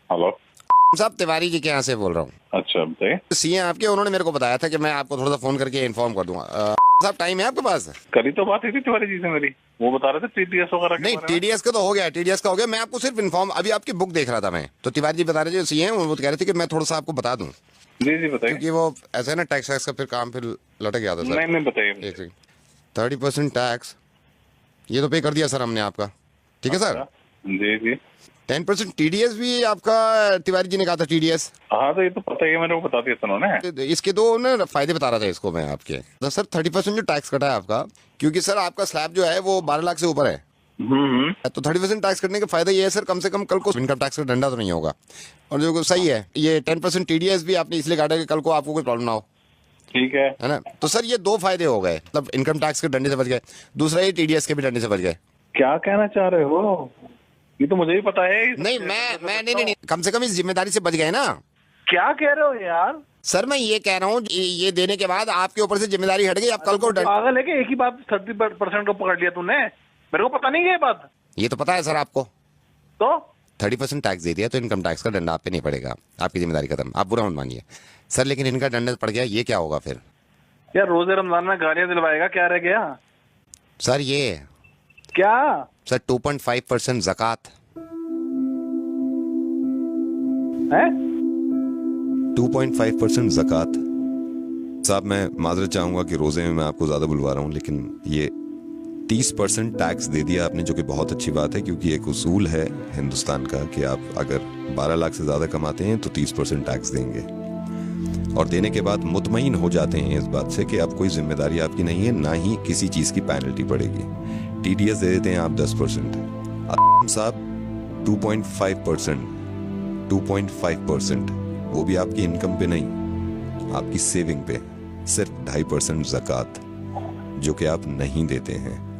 Hello साहब, तिवारी जी के यहाँ से बोल रहा हूँ। अच्छा बताइए। सीए आपके, उन्होंने मेरे को बताया था कि मैं आपको थोड़ा सा फोन करके इन्फॉर्म कर दूंगा। साहब, टाइम है आपके पास? करी तो बात हुई थी तिवारी जी से मेरी, वो बता रहे थे टीडीएस वगैरह के नहीं, बारे में। टीडीएस का तो हो गया, टीडीएस का हो गया। मैं आपको सिर्फ इन्फॉर्म, अभी आपकी बुक देख रहा था मैं, तो तिवारी जी बता रहे थे सीए हैं, वो कह रहे थे कि मैं थोड़ा सा आपको बता दूं, जी जी बताइए। क्योंकि वो ऐसा है ना, टैक्स वैक्स का फिर काम फिर लटक गया था सर। नहीं नहीं बताइए एक बताइए। सेकंड। 30% टैक्स ये तो पे कर दिया सर हमने आपका, ठीक है सर। अच्छा, जी जी। 10% टीडीएस भी आपका, तिवारी जी ने कहा था टीडीएस। हाँ तो ये तो पता ही है, मेरे को बता दिया था उन्होंने। इसके दो ना फायदे बता रहा था इसको मैं आपके, तो सर 30% जो टैक्स कटा है आपका, क्योंकि सर आपका स्लैब जो है वो 12 लाख से ऊपर है, तो 30% टैक्स कटने का फायदा ये है सर, कम से कम कल को इनकम टैक्स का डंडा तो नहीं होगा। और जो सही है, ये 10% टीडीएस भी आपने इसलिए काटा कि कल को आपको कोई प्रॉब्लम ना हो, ठीक है। है ना। तो सर ये दो फायदे हो गए, मतलब इनकम टैक्स के डंडे से बच गए, दूसरा ये टीडीएस के भी डंडे से बच गए। क्या कहना चाह रहे हो? ये तो मुझे ही पता है। नहीं, मैं नहीं, कम से कम इस जिम्मेदारी से बच गए ना। क्या कह रहे हो यार? सर मैं ये कह रहा हूँ, ये देने के बाद आपके ऊपर से जिम्मेदारी हट गई, आप कल को पागल है कि एक ही बात 30% को पकड़ लिया तूने? मेरे को पता नहीं है ये बात। ये तो पता है सर आपको। तो 30% टैक्स दे दिया तो इनकम टैक्स का डंडा आप पे नहीं पड़ेगा, आपकी जिम्मेदारी खत्म, आप बुरा मत मानिए सर। लेकिन इनका डंडा पड़ गया, ये क्या होगा फिर? यार रोजे रमजान में गालियां दिलवाएगा, क्या रह गया? सर ये क्या? सर 2.5% ज़कात है? 2.5% ज़कात। साहब मैं माजरत चाहूंगा कि रोजे में मैं आपको ज्यादा बुलवा रहा हूँ, लेकिन ये 30% टैक्स दे दिया आपने, जो कि बहुत अच्छी बात है, क्योंकि एक उसूल है हिंदुस्तान का कि आप अगर 12 लाख से ज्यादा कमाते हैं तो 30% टैक्स देंगे, और देने के बाद मुतमईन हो जाते हैं इस बात से कि अब कोई जिम्मेदारी आपकी नहीं है, ना ही किसी चीज की पेनल्टी पड़ेगी। टीडीएस दे देते हैं आप 10%, साहब 2.5%, वो भी आपकी इनकम पे नहीं, आपकी सेविंग पे, सिर्फ 2.5% ज़कात, जो कि आप नहीं देते हैं।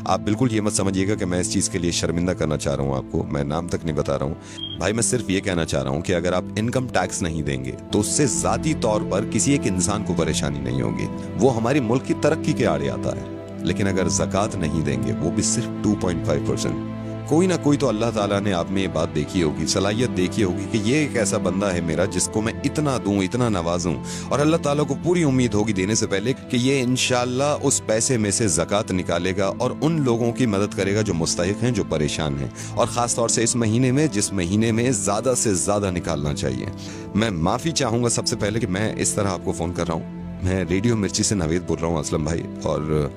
आप बिल्कुल ये मत समझिएगा कि मैं इस चीज के लिए शर्मिंदा करना चाह रहा हूं आपको, मैं नाम तक नहीं बता रहा हूं भाई। मैं सिर्फ ये कहना चाह रहा हूं कि अगर आप इनकम टैक्स नहीं देंगे तो उससे जाती तौर पर किसी एक इंसान को परेशानी नहीं होगी, वो हमारी मुल्क की तरक्की के आड़े आता है। लेकिन अगर ज़कात नहीं देंगे, वो भी सिर्फ 2.5%, कोई ना कोई तो अल्लाह ताला ने आप में ये बात देखी होगी, सलाहियत देखी होगी कि ये एक ऐसा बंदा है मेरा जिसको मैं इतना दूं, इतना नवाजूं, और अल्लाह ताला को पूरी उम्मीद होगी देने से पहले कि ये इंशाल्लाह उस पैसे में से ज़कात निकालेगा और उन लोगों की मदद करेगा जो मुस्तहिक हैं, जो परेशान हैं, और ख़ास तौर से इस महीने में, जिस महीने में ज़्यादा से ज़्यादा निकालना चाहिए। मैं माफ़ी चाहूँगा सबसे पहले कि मैं इस तरह आपको फ़ोन कर रहा हूँ। मैं रेडियो मिर्ची से नवेद बोल रहा हूँ असलम भाई, और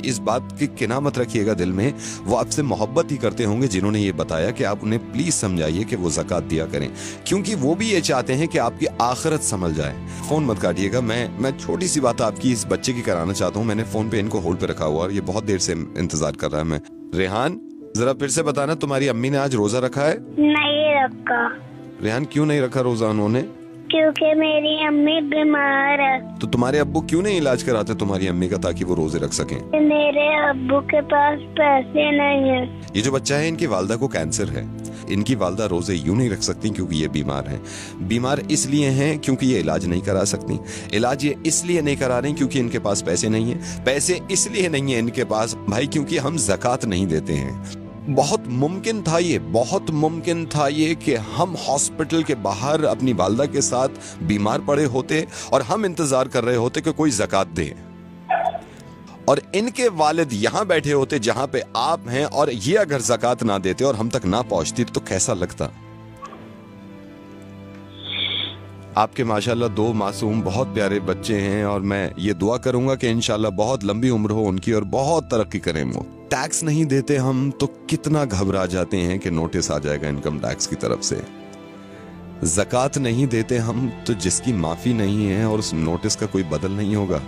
इस बात की किना मत रखिएगा दिल में, वो आपसे मोहब्बत ही करते होंगे जिन्होंने ये बताया कि आप उन्हें प्लीज समझाइए कि वो ज़कात दिया करें, क्योंकि वो भी ये चाहते हैं कि आपकी आखिरत संभल जाए। फोन मत काटिएगा, मैं छोटी सी बात आपकी इस बच्चे की कराना चाहता हूँ। मैंने फोन पे इनको होल्ड पे रखा हुआ और ये बहुत देर से इंतजार कर रहा है। मैं रेहान, जरा फिर से बताना, तुम्हारी अम्मी ने आज रोजा रखा है? नहीं रखा। रेहान क्यों नहीं रखा रोजा उन्होंने? क्योंकि मेरी अम्मी बीमार है। तो तुम्हारे अब्बू क्यों नहीं इलाज कराते तुम्हारी अम्मी का, ताकि वो रोजे रख सकें? मेरे अब्बू के पास पैसे नहीं है। ये जो बच्चा है, इनकी वालदा को कैंसर है। इनकी वालदा रोजे यूं नहीं रख सकती क्योंकि ये बीमार हैं। बीमार इसलिए हैं क्योंकि ये इलाज नहीं करा सकती। इलाज ये इसलिए नहीं करा रही क्योंकि इनके पास पैसे नहीं है। पैसे इसलिए नहीं है इनके पास भाई क्योंकि हम ज़कात नहीं देते हैं। बहुत मुमकिन था ये कि हम हॉस्पिटल के बाहर अपनी वालदा के साथ बीमार पड़े होते और हम इंतजार कर रहे होते कि कोई ज़कात दे, और इनके वालिद यहां बैठे होते जहां पे आप हैं, और ये अगर ज़कात ना देते और हम तक ना पहुंचती तो कैसा लगता? आपके माशाल्लाह 2 मासूम बहुत प्यारे बच्चे हैं, और मैं ये दुआ करूंगा कि इंशाल्लाह बहुत लंबी उम्र हो उनकी और बहुत तरक्की करें वो। टैक्स नहीं देते हम तो कितना घबरा जाते हैं कि नोटिस आ जाएगा इनकम टैक्स की तरफ से। ज़कात नहीं देते हम तो जिसकी माफी नहीं है और उस नोटिस का कोई बदल नहीं होगा।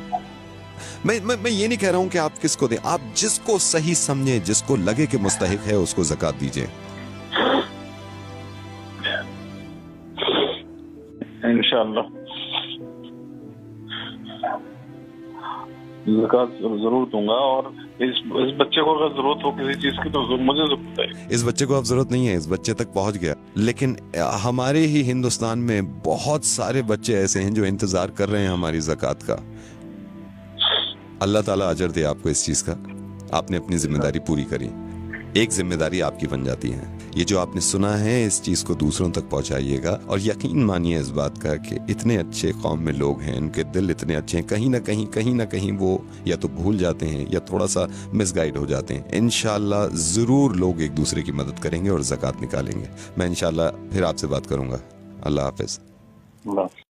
मैं ये नहीं कह रहा हूं कि आप किसको दें, आप जिसको सही समझे, जिसको लगे कि मुस्तहिक है, उसको ज़कात दीजिए। इंशाल्लाह ज़कात जरूर दूंगा, और इस बच्चे को अगर जरूरत हो किसी चीज की तो मुझे जरूरत है। इस बच्चे को अब जरूरत नहीं है, इस बच्चे तक पहुंच गया। लेकिन हमारे ही हिंदुस्तान में बहुत सारे बच्चे ऐसे हैं जो इंतजार कर रहे हैं हमारी ज़कात का। अल्लाह ताला अजर दे आपको इस चीज का, आपने अपनी जिम्मेदारी पूरी करी। एक जिम्मेदारी आपकी बन जाती है। ये जो आपने सुना है इस चीज़ को दूसरों तक पहुंचाइएगा और यकीन मानिए इस बात का कि इतने अच्छे कौम में लोग हैं, उनके दिल इतने अच्छे हैं, कहीं ना कहीं वो या तो भूल जाते हैं या थोड़ा सा मिसगाइड हो जाते हैं। इंशाल्लाह ज़रूर लोग एक दूसरे की मदद करेंगे और ज़कात निकालेंगे। मैं इंशाल्लाह फिर आपसे बात करूँगा। अल्लाह हाफिज़।